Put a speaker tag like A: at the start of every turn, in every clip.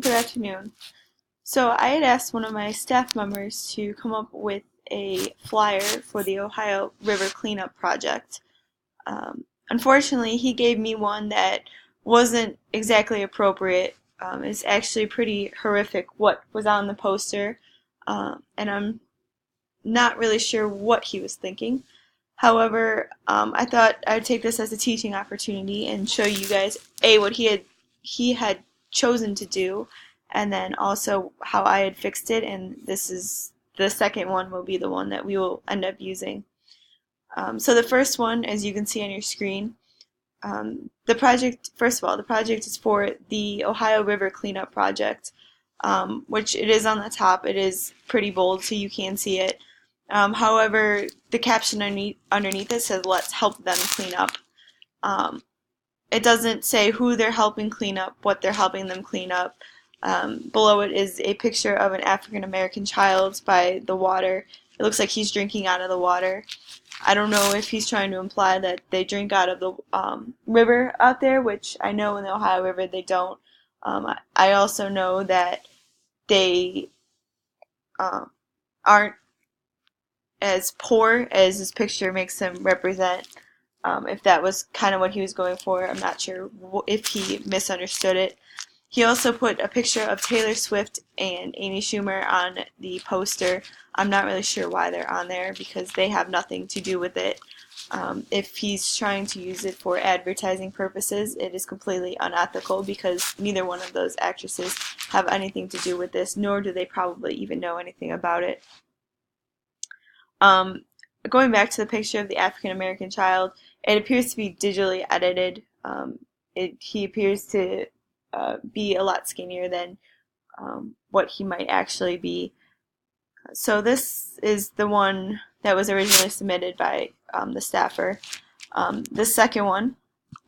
A: Good afternoon. So I had asked one of my staff members to come up with a flyer for the Ohio River Cleanup Project. Unfortunately, he gave me one that wasn't exactly appropriate. It's actually pretty horrific what was on the poster, and I'm not really sure what he was thinking. However, I thought I'd take this as a teaching opportunity and show you guys what he had chosen to do, and then also how I had fixed it. And this is the second one will be the one that we will end up using. So the first one, as you can see on your screen, the project. First of all, the project is for the Ohio River Cleanup Project, which it is on the top. It is pretty bold, so you can see it. However, the caption underneath it says, "Let's help them clean up." Um, it doesn't say who they're helping clean up, what they're helping them clean up. Below it is a picture of an African American child by the water. It looks like he's drinking out of the water. I don't know if he's trying to imply that they drink out of the river out there, which I know in the Ohio River they don't. I also know that they um, aren't as poor as this picture makes them represent. If that was kind of what he was going for, I'm not sure if he misunderstood it. He also put a picture of Taylor Swift and Amy Schumer on the poster. I'm not really sure why they're on there because they have nothing to do with it. If he's trying to use it for advertising purposes, it is completely unethical because neither one of those actresses have anything to do with this, nor do they probably even know anything about it. Um, Going back to the picture of the African American child, it appears to be digitally edited. He appears to be a lot skinnier than what he might actually be. So this is the one that was originally submitted by the staffer. The second one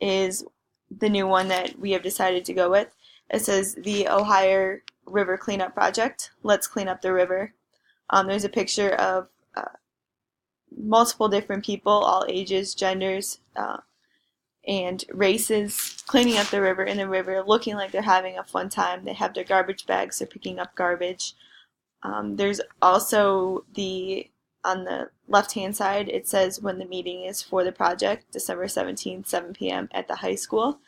A: is the new one that we have decided to go with. It says the Ohio River Cleanup Project. Let's clean up the river. There's a picture of multiple different people, all ages, genders, and races, cleaning up the river in the river, looking like they're having a fun time. They have their garbage bags, they're picking up garbage. There's also on the left-hand side, it says when the meeting is for the project, December 17th, 7 p.m. at the high school.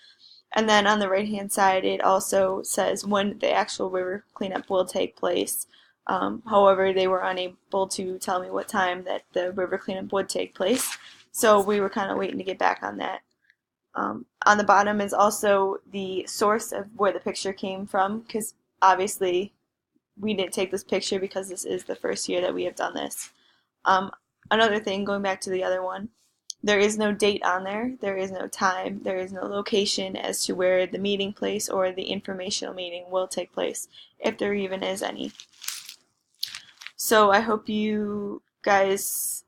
A: And then on the right-hand side, it also says when the actual river cleanup will take place. However, they were unable to tell me what time that the river cleanup would take place, so we were kind of waiting to get back on that. On the bottom is also the source of where the picture came from, because obviously we didn't take this picture because this is the first year that we have done this. Um, Another thing, going back to the other one, there is no date on there, there is no time, there is no location as to where the meeting place or the informational meeting will take place, if there even is any. So I hope you guys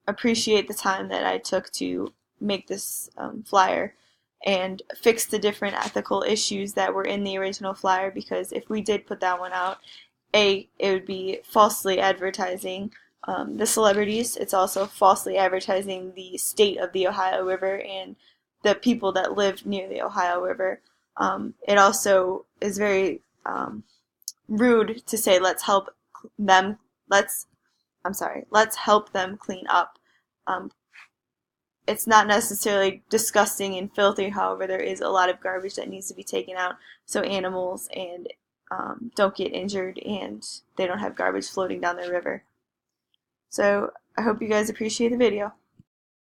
A: appreciate the time that I took to make this flyer and fix the different ethical issues that were in the original flyer, because if we did put that one out, it would be falsely advertising the celebrities. It's also falsely advertising the state of the Ohio River and the people that live near the Ohio River. It also is very rude to say them let's let's help them clean up. Um, it's not necessarily disgusting and filthy. However, there is a lot of garbage that needs to be taken out so animals and don't get injured and they don't have garbage floating down the river. So I hope you guys appreciate the video.